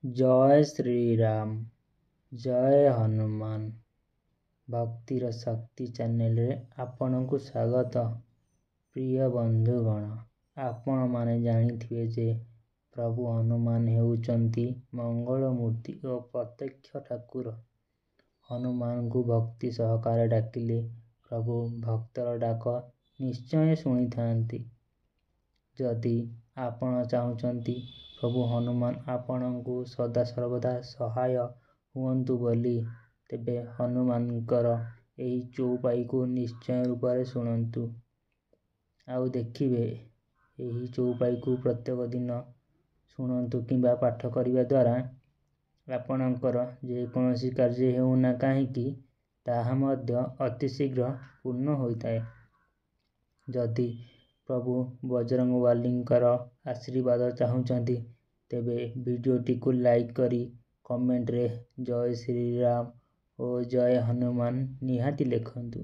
जय श्रीराम जय हनुमान भक्तिर शक्ति चैनल रे आपनकु स्वागत। प्रिय बंधुगण, आपण माने जानिथिबे जे प्रभु हनुमान हेउचंती मंगलमूर्ति और प्रत्यक्ष ठाकुर। हनुमान को भक्ति सहकारे डाकिले प्रभु भक्तर डाक निश्चय शुणी थांती। जदि आपण चाहुचंती प्रभु हनुमान आपणଙ୍କୁ सदा सर्वदा सहाय हुअन्तु बोली, तेबे हनुमानकर एही चौपाई को निश्चय रूपरे शुणन्तु। आउ देखिबे एही चौपाई को प्रत्येक दिन शुणन्तु किंबा पाठ करिबा द्वारा आपणकर जेकोसी कार्य हेउना काहींकि ताहा मध्य अति शीघ्र पूर्ण होइताए। जदि प्रभु बजरंगबलींकर आशीर्वाद चाहुचंती तेबे वीडियोटी को लाइक करी कमेंट रे जय श्रीराम और जय हनुमान निहाती लिखंतु।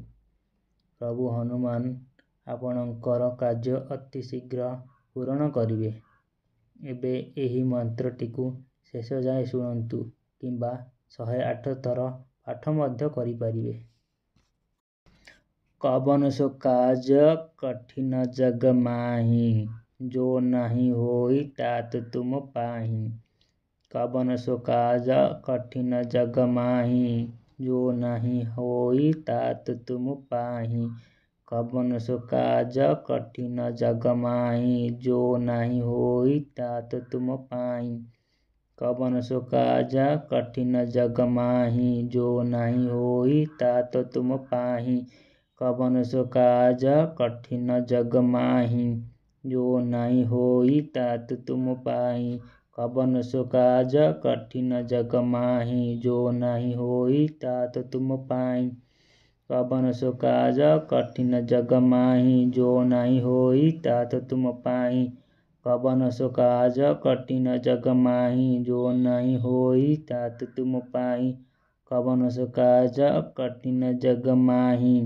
प्रभु हनुमान आपणकर कार्य अति शीघ्र पूर्ण करिवे। एबे एही मंत्रटी को शेष जाए शुणन्तु किंबा 108 थर पाठ मध्य करि परिवे। कवन सो काज कठिन जग माही, जो नहीं होई तात तुम पाही। कवन सो काज कठिन जग माही, जो नहीं होई तात तुम पाही। कवन सो काज कठिन जग माही, जो नहीं होई तात तुम पाही। कवन सो काज कठिन जग माही, जो नहीं होई तात तुम पाही। कवन सो काज कठिन जग माही, जो नहीं होई तात तुम पाही। कवन सो काज कठिन जग माही, जो नहीं होई तात तुम पाही। कवन सो काज कठिन जग माही, जो नहीं होई तात तुम पाही। कवन सो काज कठिन जग माही, जो नहीं होई तात तुम पाही। कवन सो काज कठिन जग माही,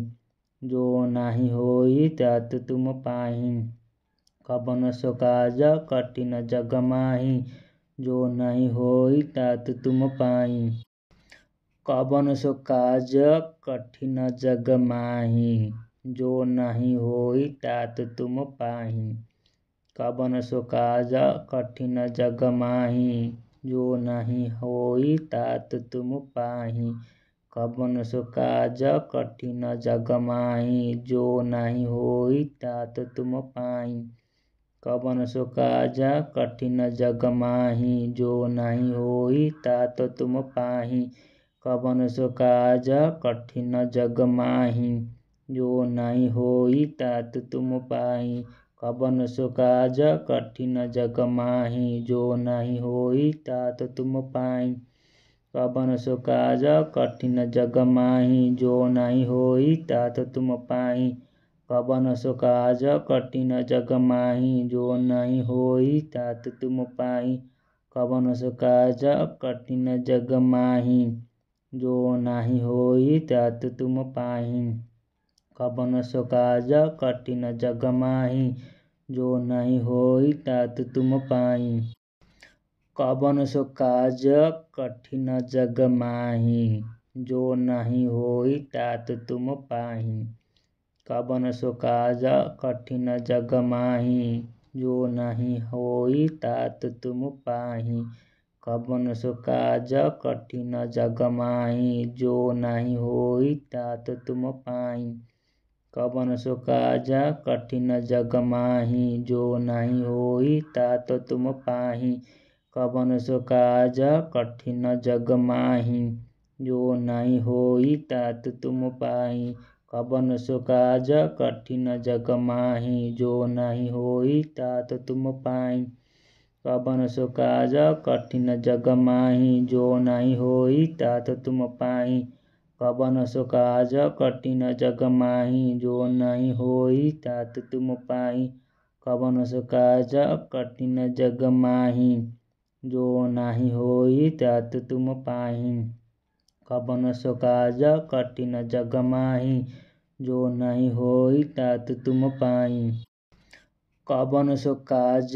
जो नहीं होई तात तुम पाही। कवन सो काज कठिन जग माही, जो नहीं होई तात तुम पाही। कवन सो काज कठिन जग माही, जो नहीं होई तात तुम पाही। कवन सो काज कठिन जग माही, जो नहीं होई तात तुम पाही। कवन सो काज कठिन जग माही, जो नहीं होई तात तुम पाही। कवन सो काज कठिन जग माही, जो नहीं होई तात तुम पाही। कवन सो काज कठिन जग माही, जो नहीं होई तात तुम पाही। कवन सो काज कठिन जग माही, जो नहीं होई तात तुम पाही। कवन सो काज कठिन जग माही, जो नहीं होई तात तुम पाही। कवन सो काज कठिन जग माही, जो नहीं होई तात तुम पाही। कवन सो काज कठिन जग माही, जो नहीं होई तात तुम पाही। कवन सो काज कठिन जग माही, जो नहीं होई तात तुम पाही। कवन सो काज कठिन जग माही, जो नहीं होई तात तुम पाही। कवन सो काज कठिन जग माही, जो नहीं होई तात तुम पाही। कवन सो काज कठिन जग माही, जो नहीं होई तात तुम पाही। कवन सो काज कठिन जग माही, जो नहीं होई तात तुम पाही। कवन सो काज कठिन जग माही, जो नहीं होई तात तुम पाही। कवन सो काज कठिन जग माही, जो नहीं होई तात तुम पाही। कवन सो काज कठिन जग माही, जो नहीं होई तात तुम पाही। कवन सो काज कठिन जग माही, जो नहीं होई तात तुम पाही। कवन सो काज कठिन जग माही, जो नहीं होई तात तुम पाही। कवन सो काज कठिन जग माही, जो नहीं होई तात तुम पाही। कवन सो काज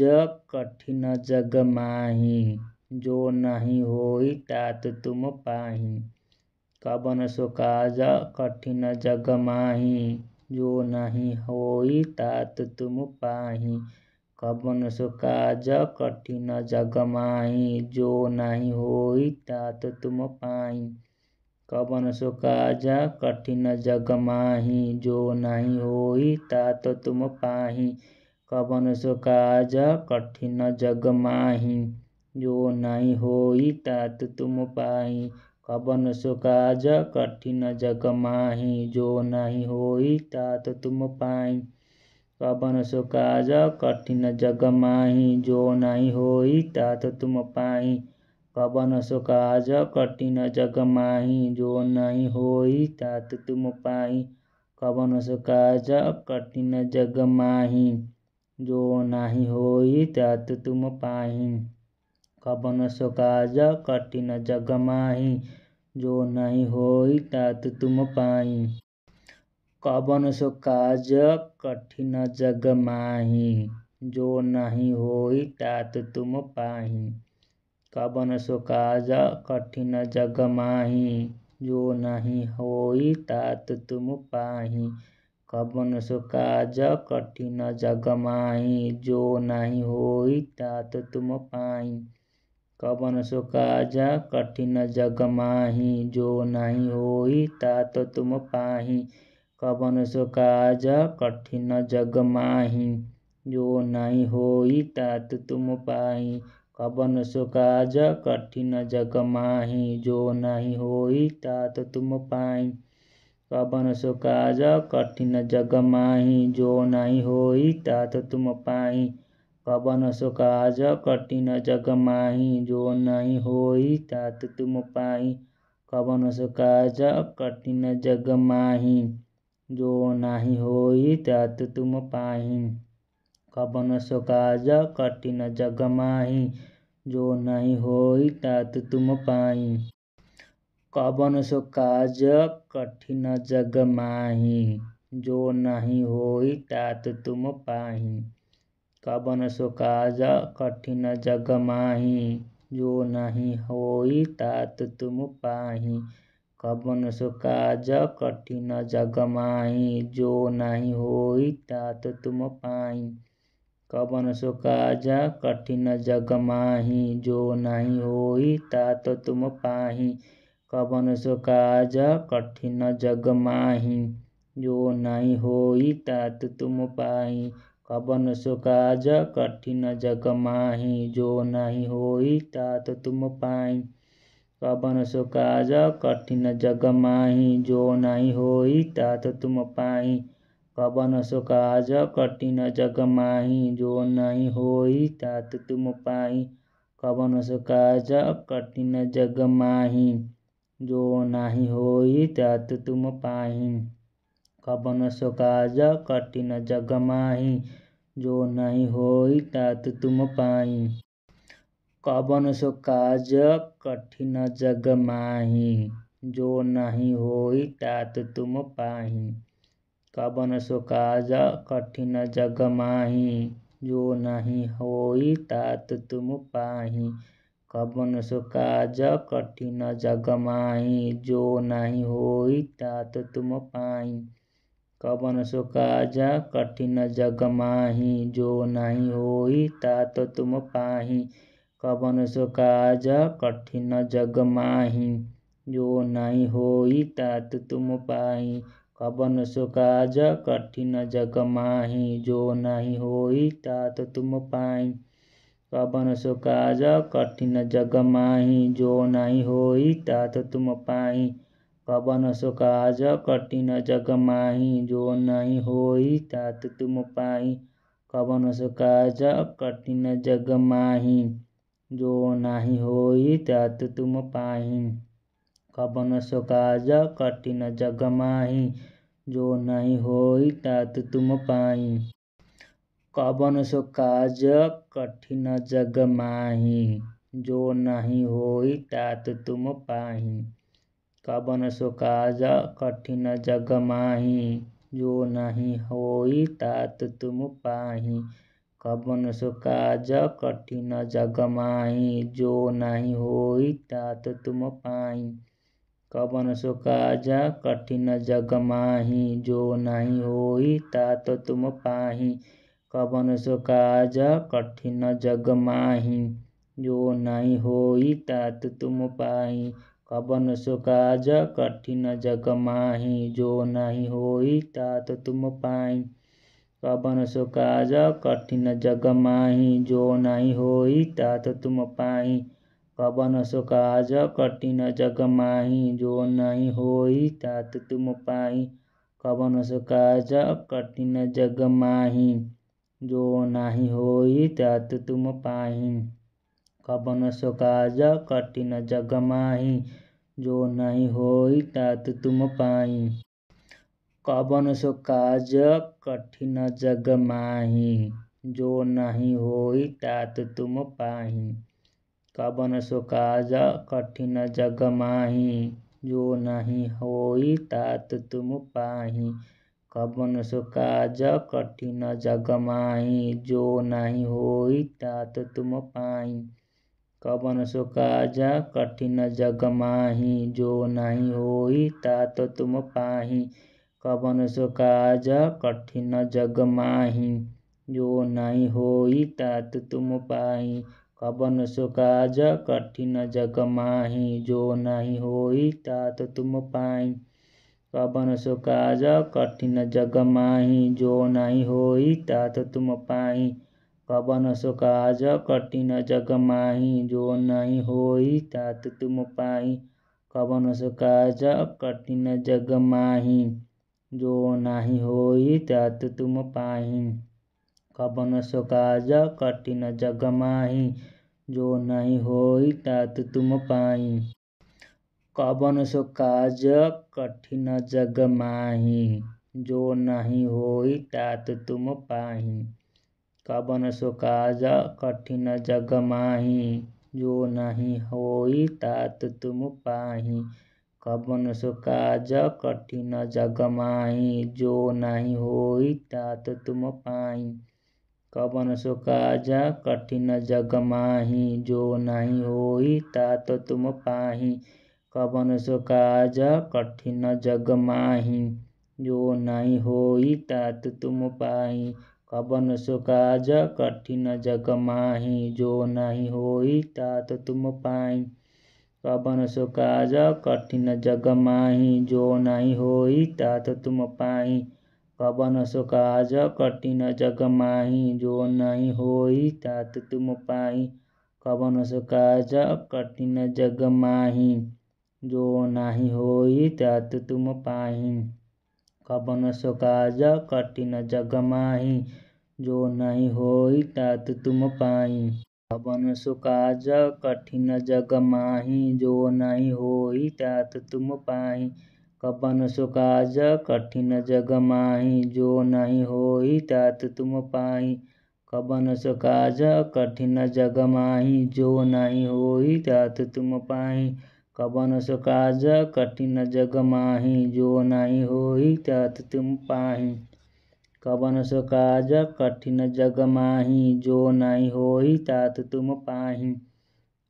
कठिन जग माही, जो नहीं होई तात तुम पाही। कवन सो काज कठिन जग माही, जो नहीं होई तात तुम पाही। कवन सो काज कठिन जग माही, जो नहीं होई तात तुम पाही। कवन सो काज कठिन जग माही, जो नहीं होई तात तुम पाही। कवन सो काज कठिन जग माही, जो नहीं होई तात तुम पाही। कवन सो काज कठिन जग माही, जो नहीं होई तात तुम पाही। कवन सो काज कठिन जग माही, जो नहीं होई तात तुम पाही। कवन सो काज कठिन जग माही, जो नहीं होई तात तुम पाही। कवन सो काज कठिन जग माही, जो नहीं होई तात तुम पाही। कवन सो काज कठिन जग माही, जो नहीं होई तात तुम पाही। कवन सो काज कठिन जग माही, जो नहीं होई तात तुम पाही। कवन सो काज कठिन जग माही, जो नहीं होई तात तुम पाही। कवन सो काज कठिन जग माही, जो नहीं होई तात तुम पाही। कवन सो काज कठिन जग माही, जो नहीं होई तात तुम पाही। कवन सो काज कठिन जग माही, जो नहीं होई तात तुम पाही। कवन सो काज कठिन जग माही, जो नहीं होई तात तुम पाही। कवन सो काज कठिन जग माही, जो नहीं होई तात तुम पाही। कवन सो काज कठिन जग माही, जो नहीं होई तात तुम पाही। कवन सो काज कठिन जग माही, जो नहीं होई तात तुम पाही। कवन सो काज कठिन जग माही, जो नहीं होई तात तुम पाही। कवन सो काज कठिन जग माही, जो नहीं होई तात तुम पाही। कवन सो काज कठिन जग माही, जो नहीं होई तात तुम पाही। कवन सो काज कठिन जग माही, जो नहीं होई तात तुम पाही। कवन सो काज कठिन जग माही, जो नहीं होई तात तुम पाही। कवन सो काज कठिन जग माही, जो नहीं होई तात तुम पाही। कवन सो काज कठिन जग माही, जो नहीं होई तात तुम पाही। कवन सो काज कठिन जग माही, जो नहीं होई तात तुम पाही। कवन सो काज कठिन जग माही, जो नहीं होई तात तुम पाही। कवन सो काज कठिन जग माही, जो नहीं होई तात तुम पाही। कवन सो काज कठिन जग माही, जो नहीं होई तात तुम पाही। कवन सो काज कठिन जग माही, जो नहीं होई तात तुम पाही। कवन सो काज कठिन जग माही, जो नहीं होई तात तुम पाही। कवन सो काज कठिन जग माही, जो नहीं होई तात तुम पाही। कवन सो काज कठिन जग माही, जो नहीं होई तात तुम पाही। कवन सो काज कठिन जग माही, जो नहीं होई तात तुम पाही। कवन सो काज कठिन जग माही, जो नहीं होई तात तुम पाही। कवन सो काज कठिन जग माही, जो नहीं होई तात तुम पाही। कवन सो काज कठिन जग माही, जो नहीं होई तात तुम पाही। कवन सो काज कठिन जग माही, जो नहीं होई तात तुम पाही। कवन सो काज कठिन जग माही, जो नहीं होई तात तुम पाही। कवन सो काज कठिन जग माही, जो नहीं होई तात तुम पाही। कवन सो काज कठिन जग माही, जो नहीं होई तात तुम पाही। कवन सो काज कठिन जग माही, जो नहीं होई तात तुम पाई। कवन सो काज कठिन जग माही, जो नहीं होई तात तुम पाही। कवन सो काज कठिन जग माही, जो नहीं होई तात तुम पाई। कवन सो काज कठिन जग माही, जो नहीं होई तात तुम पाई। कवन सो काज कठिन जग माही, जो नहीं होई तात तुम पाई। कवन सो काज कठिन जग माही, जो नहीं होई तात तुम पाई। कवन सो काज कठिन जग माही, जो नहीं होई तात तुम पाई। कवन सो काज कठिन जग माही, जो नहीं होई तात तुम पाई। कवन सो काज कठिन जग माही, जो नहीं होई तात तुम पाही। कवन सो काज कठिन जग माही, जो नहीं होई तात तुम पाही। कवन सो काज कठिन जग माही, जो नहीं होई तात तुम पाई। कवन सो काज कठिन जग माही, जो नहीं होई तात तुम पाही। कवन सो काज कठिन जग माही, जो नहीं होई तात तुम पाई। कवन सो काज कठिन जग माही, जो नहीं होई तात तुम पाई। कवन सो काज कठिन जग माही, जो नहीं होई तात तुम पाई। कवन सो काज कठिन जग माही, जो नहीं होई तात तुम पाई। कवन सो काज कठिन जग माही, जो नहीं होई तात तुम पाई। कवन सो काज कठिन जग माही, जो नहीं होई तात तुम पाई। कवन सो काज कठिन जग माही, जो नहीं होई तात तुम पाही। कवन सो काज कठिन जग माही, जो नहीं होई तात तुम पाही। कवन सो काज कठिन जग माही, जो नहीं होई तात तुम पाई। कवन सो काज कठिन जग माही, जो नहीं होई तात तुम पाही। कवन सो काज कठिन जग माही, जो नहीं होई तात तुम पाई। कवन सो काज कठिन जग माही, जो नहीं होई तात तुम पाई। कवन सो काज कठिन जग माही, जो नहीं होई तात तुम पाई। कवन सो काज कठिन जग माही, जो नहीं होई तात तुम पाई। कवन सो काज कठिन जग माही, जो नहीं होई तात तुम पाई। कवन सो काज कठिन जग माही, जो नहीं होई तात तुम पाई। कवन सो काज कठिन जग माही, जो नहीं होई तात तुम पाई। कवन सो काज कठिन जग माही, जो नहीं होई तात तुम पाई। कवन सो काज कठिन जग माही, जो नहीं होई तात तुम पाई। कवन सो काज कठिन जग माही, जो नहीं होई तात तुम पाई। कवन सो काज कठिन जग माही, जो नहीं होई तात तुम पाही।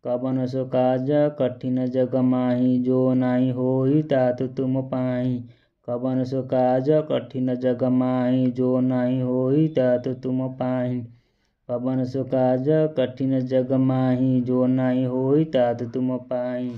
कवन सो काज कठिन जग माही, जो नहीं होई तात तुम पाही। कवन सो काज कठिन जग माही, जो नहीं होई तात तुम पाही। कवन सो काज कठिन जग माही, जो नहीं होई तात तुम पाही।